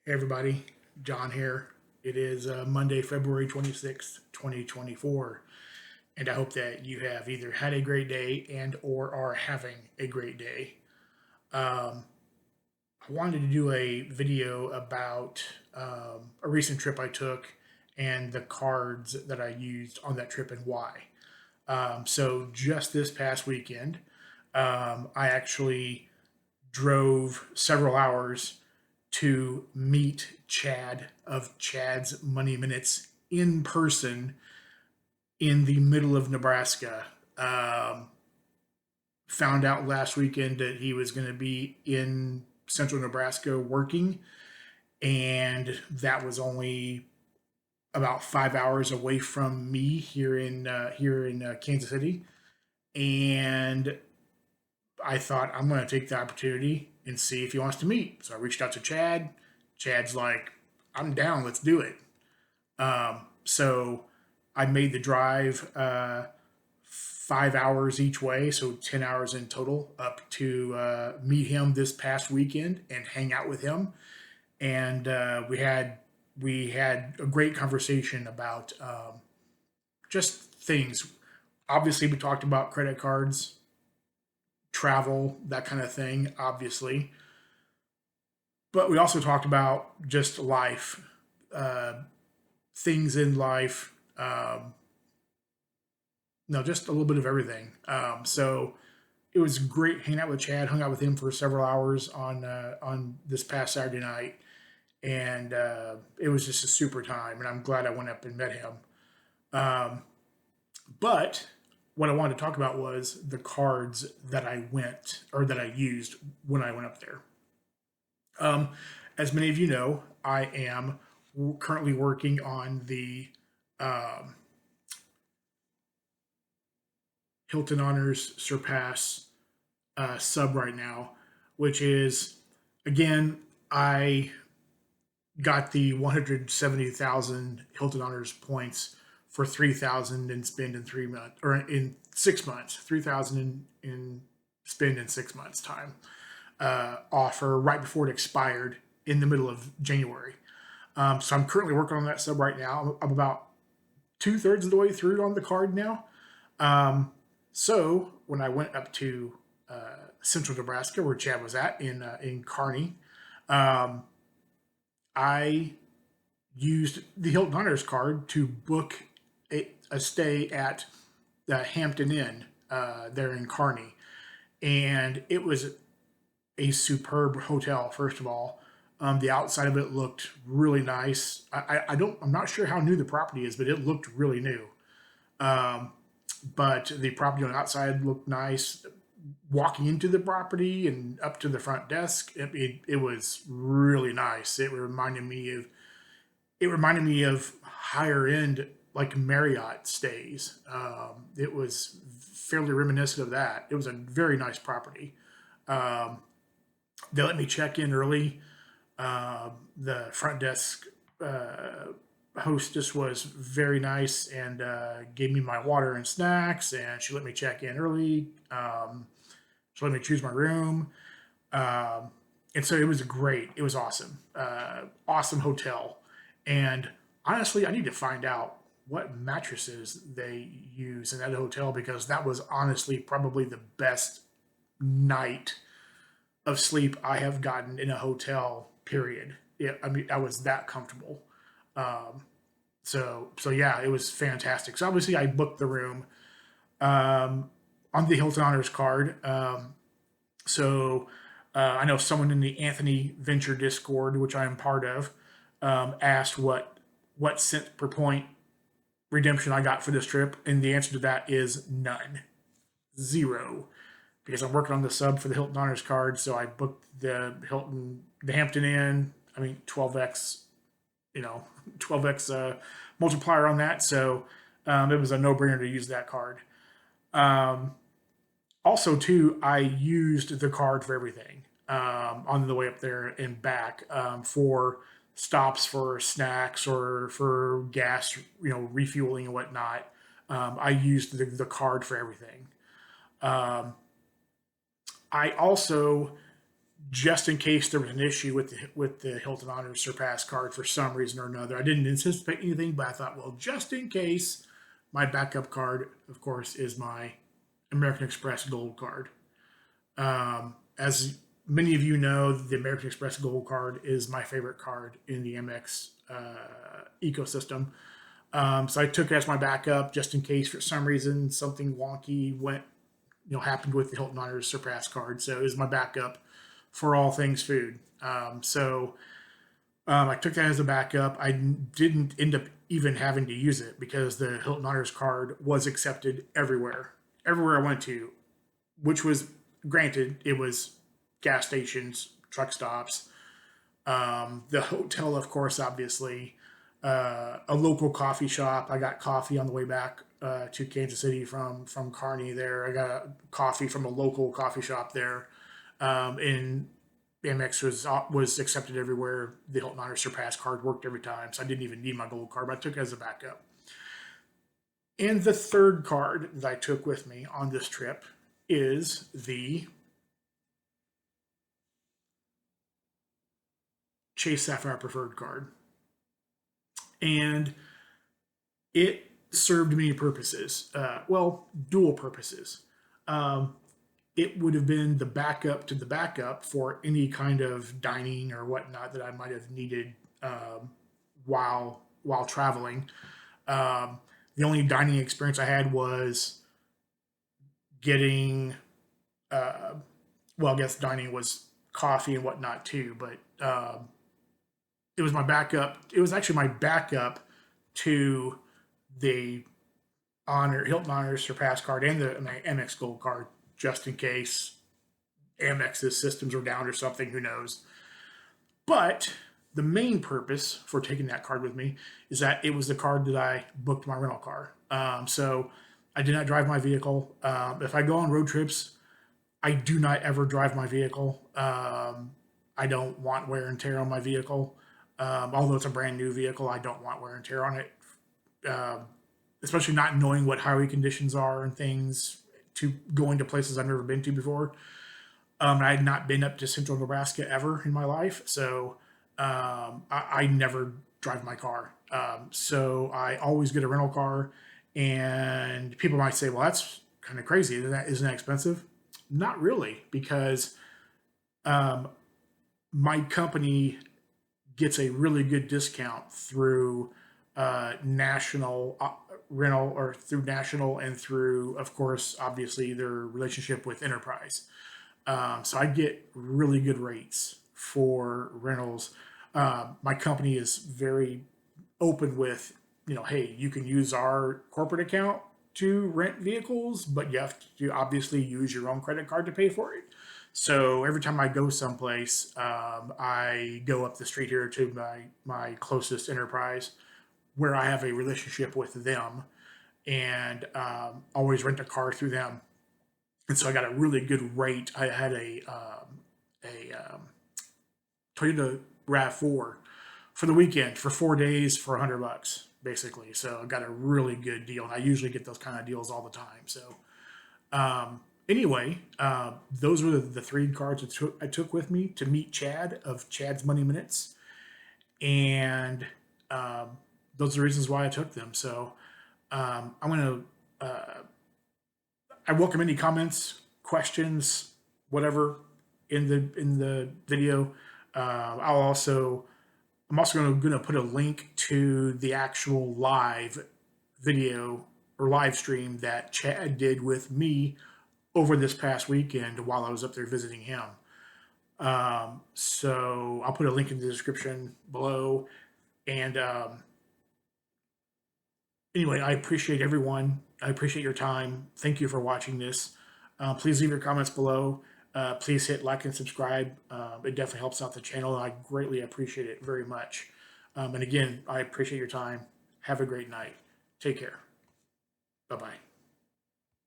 Hey everybody, John here. It is Monday, February 26th, 2024, and I hope that you have either had a great day and or are having a great day. Um, I wanted to do a video about a recent trip I took and the cards that I used on that trip and why. So just this past weekend, I actually drove several hours to meet Chad of Chad's Money Minutes in person in the middle of Nebraska. Um, Found out last weekend that he was going to be in central Nebraska working, and that was only about 5 hours away from me here in Kansas City. And I thought I'm going to take the opportunity and see if he wants to meet. So I reached out to Chad. Chad's like, I'm down. Let's do it. So I made the drive 5 hours each way, so 10 hours in total, up to meet him this past weekend and hang out with him. And we had a great conversation about just things. Obviously, we talked about credit cards, travel, that kind of thing, obviously. But we also talked about just life, uh, things in life, no, just a little bit of everything. So it was great hanging out with Chad. Hung out with him for several hours on this past Saturday night, and it was just a super time. And I'm glad I went up and met him. Um, but what I wanted to talk about was the cards that I went or that I used when I went up there. Um, as many of you know, I am currently working on the um, Hilton Honors Surpass sub right now, which is, again, I got the 170,000 Hilton Honors points for 3,000 in spend in 3 months or in 6 months, 3,000 in spend in 6 months time offer right before it expired in the middle of January. So I'm currently working on that sub right now. I'm about 2/3 of the way through on the card now. So when I went up to central Nebraska, where Chad was at in Kearney, um, I used the Hilton Honors card to book a stay at the Hampton Inn there in Kearney, and it was a superb hotel. First of all, the outside of it looked really nice. I'm not sure how new the property is, but it looked really new. Um, but the property on the outside looked nice. Walking into the property and up to the front desk, it was really nice. It reminded me of higher end like Marriott stays. It was fairly reminiscent of that. It was a very nice property. Um, they let me check in early. The front desk hostess was very nice and gave me my water and snacks, and she let me check in early. She let me choose my room. Um, and so it was great. It was awesome. Awesome hotel. And honestly, I need to find out what mattresses they use in that hotel because that was honestly probably the best night of sleep I have gotten in a hotel, period. I mean, I was that comfortable. Um, so yeah, it was fantastic. So obviously, I booked the room um, on the Hilton Honors card. So I know someone in the Anthony Venture Discord, which I am part of, asked what cent per point redemption I got for this trip, and the answer to that is none, zero, because I'm working on the sub for the Hilton Honors card. So I booked the Hampton Inn. I mean, 12x, 12x multiplier on that. So it was a no brainer to use that card. Um, Also, too, I used the card for everything on the way up there and back for stops for snacks or for gas, refueling and whatnot. I used the card for everything. Um, I also just in case there was an issue with the Hilton Honors Surpass card for some reason or another. I didn't anticipate anything, but I thought, well, just in case, my backup card, of course, is my American Express Gold card. As many of you know, the American Express Gold card is my favorite card in the MX ecosystem. So I took it as my backup just in case for some reason something wonky happened with the Hilton Honors Surpass card. So it was my backup for all things food. I took that as a backup. I didn't end up even having to use it because the Hilton Honors card was accepted everywhere I went to, which was granted, it was gas stations, truck stops, the hotel, of course, obviously, a local coffee shop. I got coffee on the way back to Kansas City from Kearney. There, I got coffee from a local coffee shop there. And Amex was accepted everywhere. The Hilton Honors Surpass card worked every time, so I didn't even need my gold card, but I took it as a backup. And the third card that I took with me on this trip is the Chase Sapphire Preferred card. And it served many purposes. Dual purposes. It would have been the backup to the backup for any kind of dining or whatnot that I might have needed while traveling. The only dining experience I had was getting, I guess dining was coffee and whatnot too, but it was my backup. It was actually my backup to the Hilton Honors Surpass card and the MX Gold card, just in case Amex's systems were down or something, who knows. But the main purpose for taking that card with me is that it was the card that I booked my rental car. So I did not drive my vehicle. If I go on road trips, I do not ever drive my vehicle. I don't want wear and tear on my vehicle. Although it's a brand new vehicle, I don't want wear and tear on it. Especially not knowing what highway conditions are and things, to going to places I've never been to before. I had not been up to central Nebraska ever in my life, so I never drive my car. So I always get a rental car, and people might say, well, that's kind of crazy. Isn't that expensive? Not really, because my company gets a really good discount through national rental, or through national, and through, of course, obviously their relationship with Enterprise. So I get really good rates for rentals. My company is very open with, hey, you can use our corporate account to rent vehicles, but you have to obviously use your own credit card to pay for it. So every time I go someplace, I go up the street here to my closest Enterprise, where I have a relationship with them, and always rent a car through them. And so I got a really good rate. I had a Toyota RAV4 for the weekend for 4 days for $100, basically. So I got a really good deal, and I usually get those kind of deals all the time. So anyway, those were the three cards I took with me to meet Chad of Chad's Money Minutes, and those are the reasons why I took them. So I'm going to I welcome any comments, questions, whatever in the video. I'm also going to put a link to the actual live video or live stream that Chad did with me over this past weekend while I was up there visiting him. So I'll put a link in the description below. And anyway, I appreciate everyone. I appreciate your time. Thank you for watching this. Please leave your comments below. Please hit like and subscribe. It definitely helps out the channel. I greatly appreciate it very much. And again, I appreciate your time. Have a great night. Take care. Bye-bye.